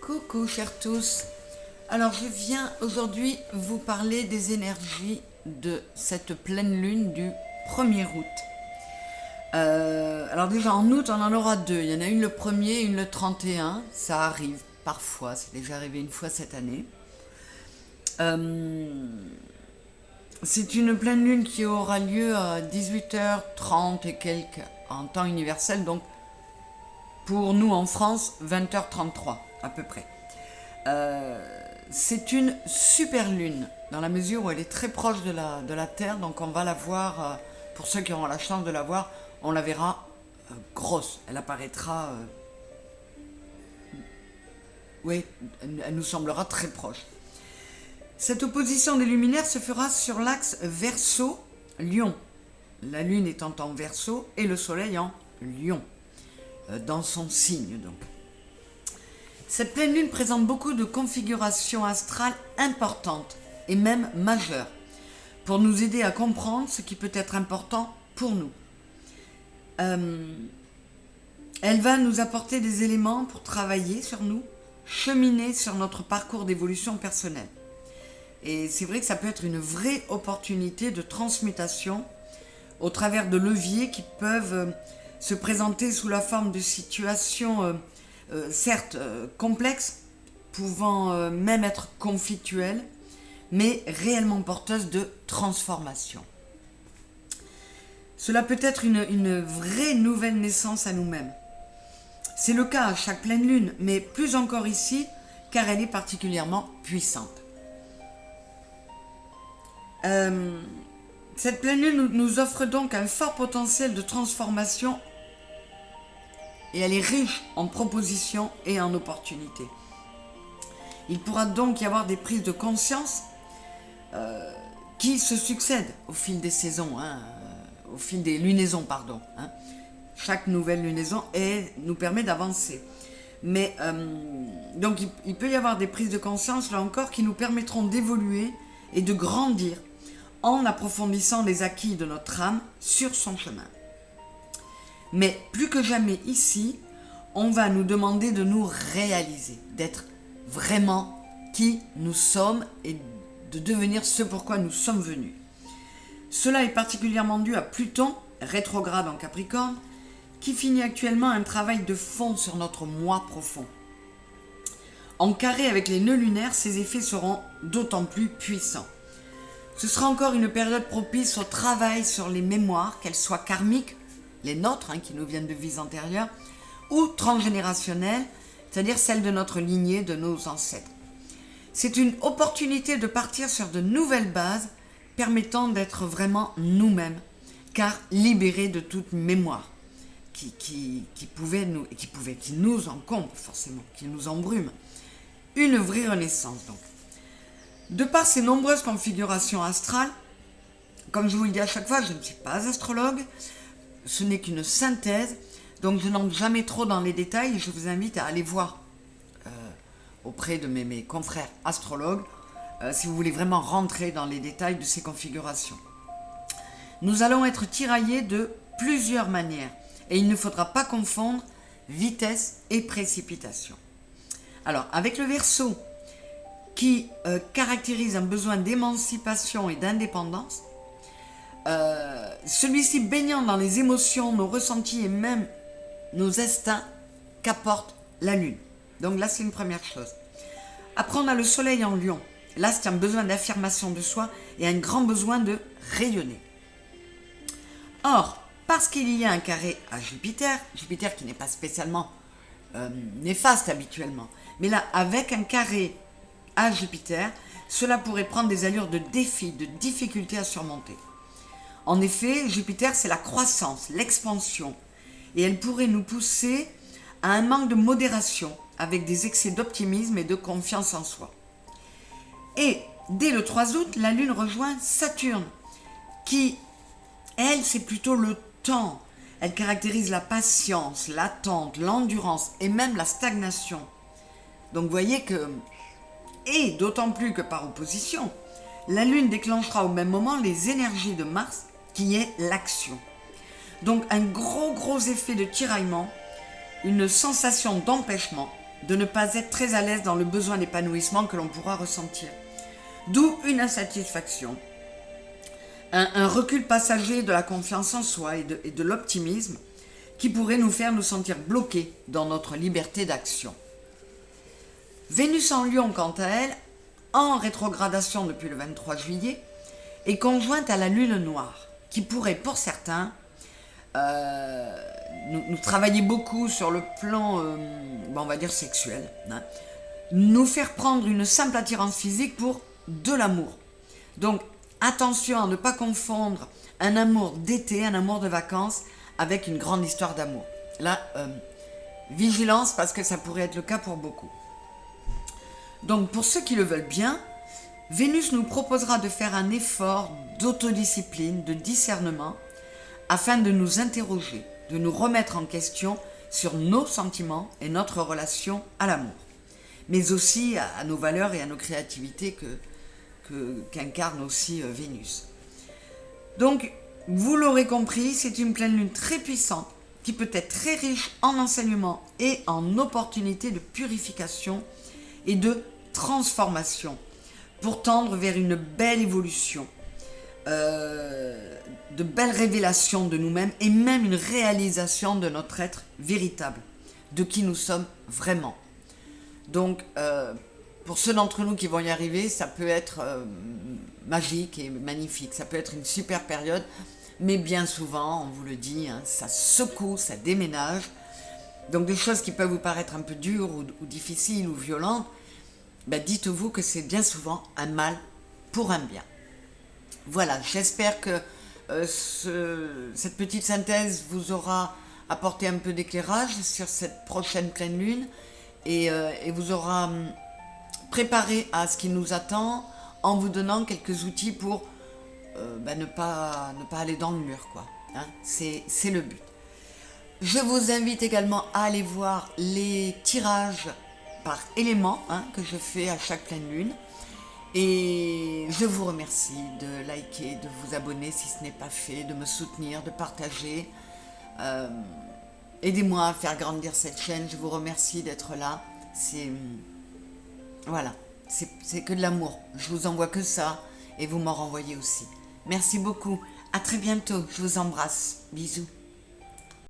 Coucou chers tous, alors je viens aujourd'hui vous parler des énergies de cette pleine lune du 1er août. Alors déjà en août on en aura deux, il y en a une le 1er et une le 31, ça arrive parfois, c'est déjà arrivé une fois cette année. C'est une pleine lune qui aura lieu à 18h30 et quelques en temps universel, donc pour nous en France 20h33 à peu près. C'est une super lune dans la mesure où elle est très proche de la Terre, donc on va la voir, pour ceux qui auront la chance de la voir, on la verra grosse, elle apparaîtra, oui, elle nous semblera très proche. Cette opposition des luminaires se fera sur l'axe Verseau-Lion, la lune étant en Verseau et le soleil en Lion, dans son signe donc. Cette pleine lune présente beaucoup de configurations astrales importantes et même majeures pour nous aider à comprendre ce qui peut être important pour nous. Elle va nous apporter des éléments pour travailler sur nous, cheminer sur notre parcours d'évolution personnelle. Et c'est vrai que ça peut être une vraie opportunité de transmutation au travers de leviers qui peuvent se présenter sous la forme de situations certes complexes, pouvant même être conflictuelles, mais réellement porteuses de transformation. Cela peut être une vraie nouvelle naissance à nous-mêmes. C'est le cas à chaque pleine lune, mais plus encore ici, car elle est particulièrement puissante. Cette pleine lune nous offre donc un fort potentiel de transformation et elle est riche en propositions et en opportunités. Il pourra donc y avoir des prises de conscience qui se succèdent au fil des saisons, au fil des lunaisons, pardon. Chaque nouvelle lunaison nous permet d'avancer. Mais donc il peut y avoir des prises de conscience, là encore, qui nous permettront d'évoluer et de grandir en approfondissant les acquis de notre âme sur son chemin. Mais plus que jamais ici, on va nous demander de nous réaliser, d'être vraiment qui nous sommes et de devenir ce pourquoi nous sommes venus. Cela est particulièrement dû à Pluton, rétrograde en Capricorne, qui finit actuellement un travail de fond sur notre moi profond. En carré avec les nœuds lunaires, ces effets seront d'autant plus puissants. Ce sera encore une période propice au travail sur les mémoires, qu'elles soient karmiques, les nôtres, qui nous viennent de vies antérieures, ou transgénérationnelles, c'est-à-dire celles de notre lignée, de nos ancêtres. C'est une opportunité de partir sur de nouvelles bases, permettant d'être vraiment nous-mêmes, car libérés de toute mémoire qui nous encombre forcément, qui nous embrume. Une vraie renaissance donc. De par ces nombreuses configurations astrales, comme je vous le dis à chaque fois, je ne suis pas astrologue, ce n'est qu'une synthèse, donc je n'entre jamais trop dans les détails et je vous invite à aller voir auprès de mes confrères astrologues si vous voulez vraiment rentrer dans les détails de ces configurations. Nous allons être tiraillés de plusieurs manières et il ne faudra pas confondre vitesse et précipitation. Alors, avec le Verseau, qui caractérise un besoin d'émancipation et d'indépendance, celui-ci baignant dans les émotions, nos ressentis et même nos instincts qu'apporte la Lune. Donc là, c'est une première chose. Après, on a le Soleil en Lion. Là, c'est un besoin d'affirmation de soi et un grand besoin de rayonner. Or, parce qu'il y a un carré à Jupiter qui n'est pas spécialement néfaste habituellement, mais là, avec un carré à Jupiter, cela pourrait prendre des allures de défis, de difficultés à surmonter. En effet, Jupiter, c'est la croissance, l'expansion, et elle pourrait nous pousser à un manque de modération, avec des excès d'optimisme et de confiance en soi. Et dès le 3 août, la Lune rejoint Saturne, qui, elle, c'est plutôt le temps. Elle caractérise la patience, l'attente, l'endurance et même la stagnation. Donc vous voyez que, et d'autant plus que par opposition, la Lune déclenchera au même moment les énergies de Mars, qui est l'action. Donc un gros effet de tiraillement, une sensation d'empêchement de ne pas être très à l'aise dans le besoin d'épanouissement que l'on pourra ressentir. D'où une insatisfaction, un recul passager de la confiance en soi et de l'optimisme qui pourrait nous faire nous sentir bloqués dans notre liberté d'action. Vénus en Lion, quant à elle, en rétrogradation depuis le 23 juillet, est conjointe à la Lune noire, qui pourrait pour certains nous travailler beaucoup sur le plan, on va dire sexuel, hein, nous faire prendre une simple attirance physique pour de l'amour. Donc attention à ne pas confondre un amour d'été, un amour de vacances, avec une grande histoire d'amour. Là, vigilance parce que ça pourrait être le cas pour beaucoup. Donc pour ceux qui le veulent bien, Vénus nous proposera de faire un effort d'autodiscipline, de discernement, afin de nous interroger, de nous remettre en question sur nos sentiments et notre relation à l'amour, mais aussi à nos valeurs et à nos créativités qu'incarne aussi Vénus. Donc, vous l'aurez compris, c'est une pleine lune très puissante qui peut être très riche en enseignements et en opportunités de purification et de transformation pour tendre vers une belle évolution, de belles révélations de nous-mêmes et même une réalisation de notre être véritable, de qui nous sommes vraiment. Donc, pour ceux d'entre nous qui vont y arriver, ça peut être magique et magnifique, ça peut être une super période, mais bien souvent, on vous le dit, hein, ça secoue, ça déménage. Donc des choses qui peuvent vous paraître un peu dures ou difficiles ou violentes, ben dites-vous que c'est bien souvent un mal pour un bien. Voilà, j'espère que cette petite synthèse vous aura apporté un peu d'éclairage sur cette prochaine pleine lune et vous aura préparé à ce qui nous attend en vous donnant quelques outils pour ne pas aller dans le mur, quoi. Hein, c'est le but. Je vous invite également à aller voir les tirages par élément, hein, que je fais à chaque pleine lune. Et je vous remercie de liker, de vous abonner si ce n'est pas fait, de me soutenir, de partager. Aidez-moi à faire grandir cette chaîne. Je vous remercie d'être là. Voilà, c'est que de l'amour. Je vous envoie que ça et vous m'en renvoyez aussi. Merci beaucoup. À très bientôt. Je vous embrasse. Bisous.